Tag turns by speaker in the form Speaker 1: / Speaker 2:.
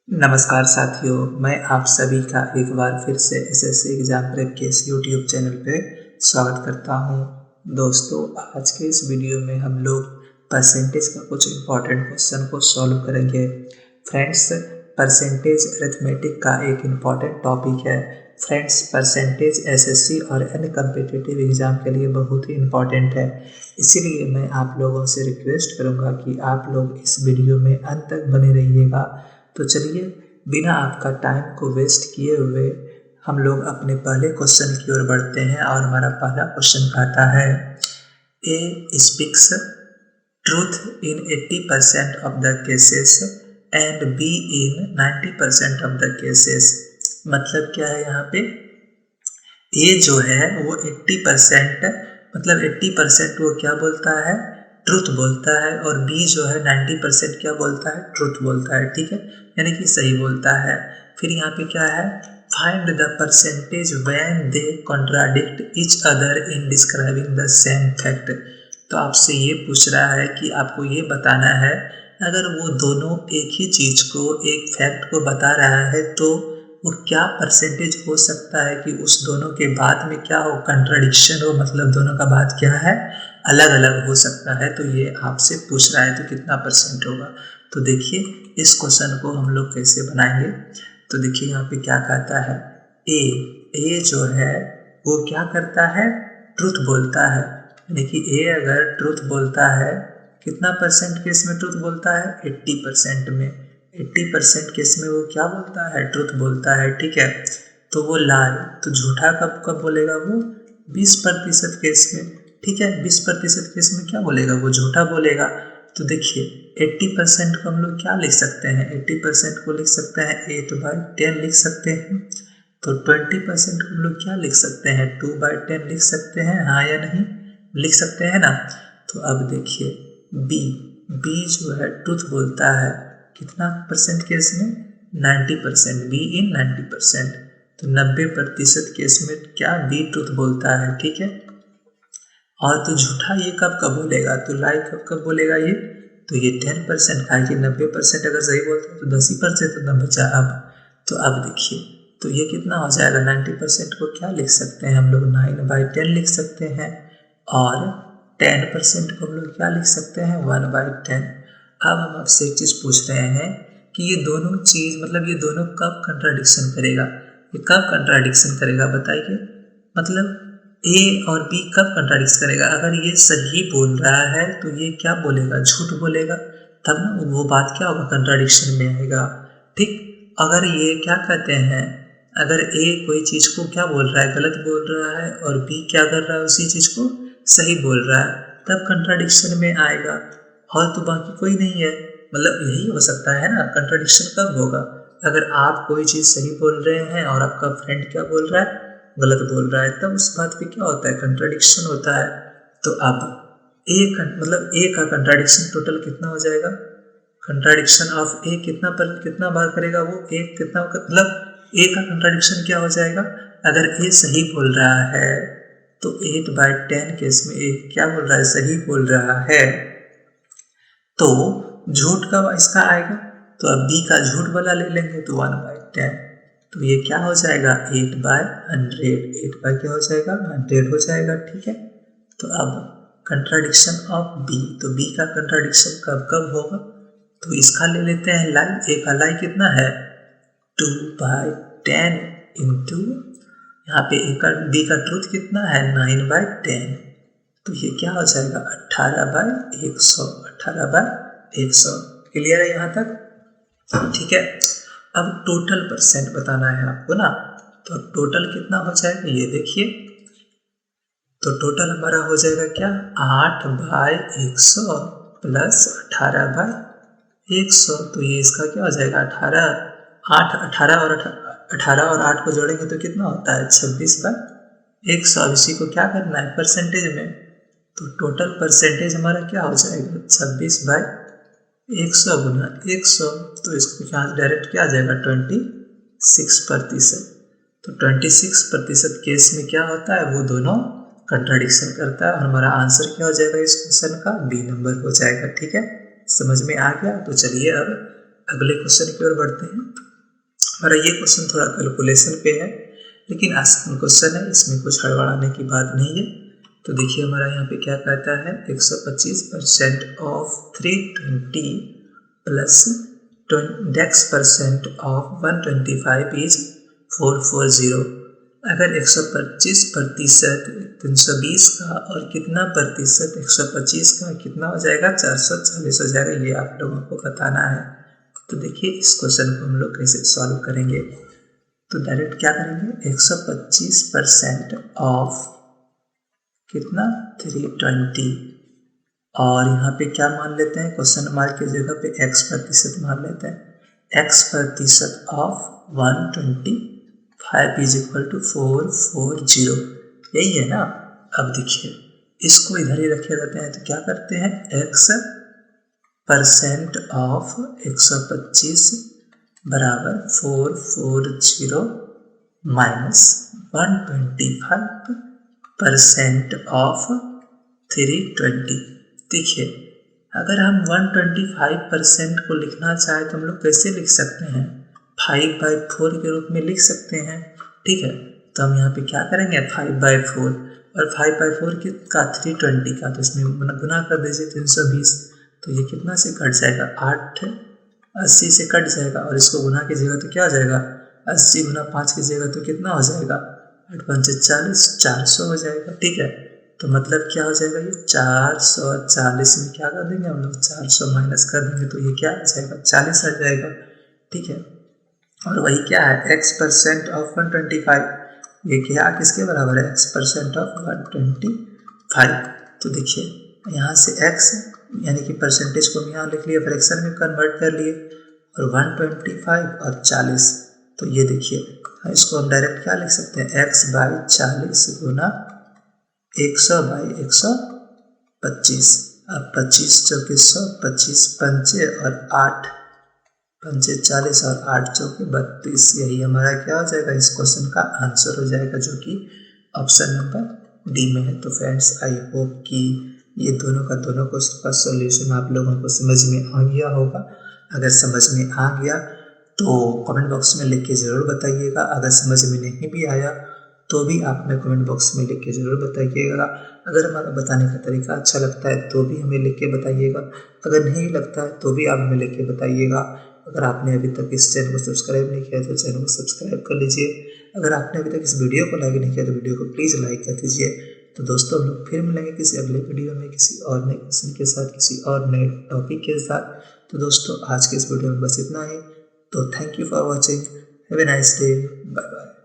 Speaker 1: नमस्कार साथियों, मैं आप सभी का एक बार फिर से एसएससी एग्ज़ाम प्रेप के इस यूट्यूब चैनल पे स्वागत करता हूँ। दोस्तों, आज के इस वीडियो में हम लोग परसेंटेज का कुछ इम्पॉर्टेंट क्वेश्चन को सॉल्व करेंगे। फ्रेंड्स, परसेंटेज अरिथमेटिक का एक इम्पॉर्टेंट टॉपिक है। फ्रेंड्स, परसेंटेज एसएससी और अन्य कम्पिटिटिव एग्ज़ाम के लिए बहुत ही इम्पॉर्टेंट है। इसीलिए मैं आप लोगों से रिक्वेस्ट करूँगा कि आप लोग इस वीडियो में अंत तक बने रहिएगा। तो चलिए, बिना आपका टाइम को वेस्ट किए हुए हम लोग अपने पहले क्वेश्चन की ओर बढ़ते हैं और हमारा पहला क्वेश्चन कहता है, A speaks truth in 80% of the cases and B in 90% of the cases. मतलब क्या है यहाँ पे, ए जो है वो 80% मतलब 80% वो क्या बोलता है, ट्रुथ बोलता है, और बी जो है 90% क्या बोलता है, ट्रुथ बोलता है। ठीक है, यानी कि सही बोलता है। फिर यहाँ पे क्या है, find the percentage when they contradict each other in describing the same fact. तो आपसे ये पूछ रहा है कि आपको ये बताना है, अगर वो दोनों एक ही चीज़ को, एक फैक्ट को बता रहा है, तो वो क्या परसेंटेज हो सकता है कि उस दोनों के बाद में क्या हो, कंट्राडिक्शन हो, मतलब दोनों का बात क्या है, अलग अलग हो सकता है। तो ये आपसे पूछ रहा है, तो कितना परसेंट होगा। तो देखिए इस क्वेश्चन को हम लोग कैसे बनाएंगे। तो देखिए यहाँ पे क्या कहता है, ए जो है वो क्या करता है, ट्रुथ बोलता है। यानी कि ए अगर ट्रुथ बोलता है, कितना परसेंट केस में ट्रुथ बोलता है, 80% में। 80% केस में वो क्या बोलता है, ट्रुथ बोलता है। ठीक है, तो वो लाई, तो झूठा कब कब बोलेगा, वो 20% केस में। ठीक है, 20% केस में क्या बोलेगा, वो झूठा बोलेगा। तो देखिए 80% को हम लोग क्या लिख सकते हैं, 80% को लिख सकते हैं 8/10 लिख सकते हैं। तो 20% को हम लोग क्या लिख सकते हैं, 2/10 लिख सकते हैं, हाँ या नहीं, लिख सकते हैं ना। तो अब देखिए बी जो है ट्रुथ बोलता है, कितना परसेंट केस में, 90%, बी इन 90%। तो 90% केस में क्या, बी ट्रुथ बोलता है। ठीक है, और तो झूठा ये कब कब बोलेगा, तो लाई कब कब बोलेगा ये, तो ये 10% का है कि 90% अगर सही बोलते हैं तो 10% तो न बचा अब। तो अब देखिए, तो ये कितना हो जाएगा, 90% को क्या लिख सकते हैं हम लोग, 9/10 लिख सकते हैं, और 10% को हम लोग क्या लिख सकते हैं, 1/10। अब हम आपसे एक चीज़ पूछ रहे हैं कि ये दोनों चीज़, मतलब ये दोनों कब कंट्राडिक्शन करेगा, ये कब कंट्राडिक्शन करेगा बताइए। मतलब ए और बी कब कंट्राडिक्ट करेगा, अगर ये सही बोल रहा है तो ये क्या बोलेगा, झूठ बोलेगा, तब ना वो बात क्या होगा, कंट्राडिक्शन में आएगा। ठीक, अगर ये क्या कहते हैं, अगर ए कोई चीज़ को क्या बोल रहा है, गलत बोल रहा है, और बी क्या कर रहा है, उसी चीज़ को सही बोल रहा है, तब कंट्राडिक्शन में आएगा। और तो बाकी कोई नहीं है, मतलब यही हो सकता है ना, कंट्राडिक्शन कब होगा, अगर आप कोई चीज़ सही बोल रहे हैं और आपका फ्रेंड क्या बोल रहा है, गलत बोल रहा है, तब उस बात पे क्या होता है, कंट्राडिक्शन होता है। तो अब ए का कंट्राडिक्शन टोटल कितना हो जाएगा, कंट्राडिक्शन ऑफ ए कितना बार करेगा वो, एक कितना, मतलब ए का कंट्राडिक्शन क्या हो जाएगा, अगर ए सही बोल रहा है तो 8/10 केस में ए क्या बोल रहा है, सही बोल रहा है, तो झूठ का इसका आएगा, तो अब बी का झूठ वाला ले लेंगे, तो 1/10। तो ये क्या हो जाएगा, 8/100, 8 क्या हो जाएगा, 100 हो जाएगा। ठीक है, तो अब कंट्राडिक्शन ऑफ बी, तो बी का कंट्राडिक्शन कब कब होगा, तो इसका ले लेते हैं लाई। ए का लाई कितना है, 2/10 इंटू, यहाँ पे बी का ट्रूथ कितना है, 9/10। तो ये क्या हो जाएगा, 18/100, 18/100। क्लियर है यहाँ तक, ठीक है। अब टोटल परसेंट बताना है आपको ना, तो टोटल कितना हो जाएगा, ये देखिए, तो टोटल हमारा हो जाएगा क्या, 8/100 प्लस 18/100। तो ये इसका क्या हो जाएगा, 18 और 8 को जोड़ेंगे तो कितना होता है, 26/100। अब इसी को क्या करना है, परसेंटेज में, तो टोटल परसेंटेज हमारा क्या हो जाएगा, 26/100 गुना 100। तो इसको यहाँ डायरेक्ट क्या आ जाएगा, 26%। तो 26% केस में क्या होता है, वो दोनों कंट्राडिक्शन करता है, और हमारा आंसर क्या हो जाएगा इस क्वेश्चन का, बी नंबर हो जाएगा। ठीक है, समझ में आ गया। तो चलिए अब अगले क्वेश्चन की ओर बढ़ते हैं। हमारा ये क्वेश्चन थोड़ा कैलकुलेशन पे है, लेकिन आसान क्वेश्चन है, इसमें कुछ हड़बड़ाने की बात नहीं है। तो देखिए हमारा यहाँ पे क्या कहता है, 125% ऑफ 320 प्लस डेक्स% ऑफ 125 इज 440। अगर 125% 320 का और कितना प्रतिशत 125 का कितना हो जाएगा, 440 हो जाएगा, ये आप लोगों को बताना है। तो देखिए इस क्वेश्चन को हम लोग कैसे सॉल्व करेंगे। तो डायरेक्ट क्या करेंगे, 125% ऑफ कितना 320 और यहाँ पे क्या मान लेते हैं, क्वेश्चन मार्क की जगह पे x% मान लेते हैं। x% of 125 is equal to 440, यही है ना। अब देखिए इसको इधर ही रखे रहते हैं, तो क्या करते हैं, x% ऑफ 125 बराबर 440 माइनस 125% ऑफ 320। देखिए अगर हम 125% को लिखना चाहें तो हम लोग कैसे लिख सकते हैं, 5/4 के रूप में लिख सकते हैं। ठीक है, तो हम यहाँ पे क्या करेंगे, 5/4 और 5/4 का 320 का, तो इसमें गुना कर दीजिए 320। तो ये कितना से कट जाएगा, 880 से कट जाएगा, और इसको गुना कीजिएगा तो क्या हो जाएगा, 80 गुना 5 कीजिएगा तो कितना हो जाएगा, 8×5 = 40, 400 हो जाएगा। ठीक है, तो मतलब क्या हो जाएगा, ये 440 में क्या कर देंगे हम लोग, 400 माइनस कर देंगे तो ये क्या आ जाएगा, 40 आ जाएगा। ठीक है, और वही क्या है, x% ऑफ 125, ये क्या किसके बराबर है, x% ऑफ 125। तो देखिए यहाँ से x यानी कि परसेंटेज को हम यहाँ लिख लिए, फ्रैक्शन में कन्वर्ट कर लिए, और 125 और 40, तो ये देखिए इसको हम डायरेक्ट क्या लिख सकते हैं, x/40 गुना 100/125। अब 25 चौके 100, 25 पंचे और 8 पंचे 40 और 8 चौके 32, यही हमारा क्या हो जाएगा, इस क्वेश्चन का आंसर हो जाएगा, जो कि ऑप्शन नंबर डी में है। तो फ्रेंड्स आई होप कि ये दोनों क्वेश्चन का सॉल्यूशन आप लोगों को समझ में आ गया होगा। अगर समझ में आ गया तो कमेंट बॉक्स में लिख के ज़रूर बताइएगा। अगर समझ में नहीं भी आया तो भी आप हमें कमेंट बॉक्स में लिख के ज़रूर बताइएगा। अगर हमारा बताने का तरीका अच्छा लगता है तो भी हमें लिख के बताइएगा, अगर नहीं लगता है तो भी आप हमें लिख के बताइएगा। अगर आपने अभी तक इस चैनल को सब्सक्राइब नहीं किया तो चैनल को सब्सक्राइब कर लीजिए। अगर आपने अभी तक इस वीडियो को लाइक नहीं किया तो वीडियो को प्लीज़ लाइक कर दीजिए। तो दोस्तों हम लोग फिर मिलेंगे किसी अगले वीडियो में, किसी और नए क्वेश्चन के साथ, किसी और नए टॉपिक के साथ। तो दोस्तों आज के इस वीडियो में बस इतना ही। तो thank you for watching, have a nice day, bye bye.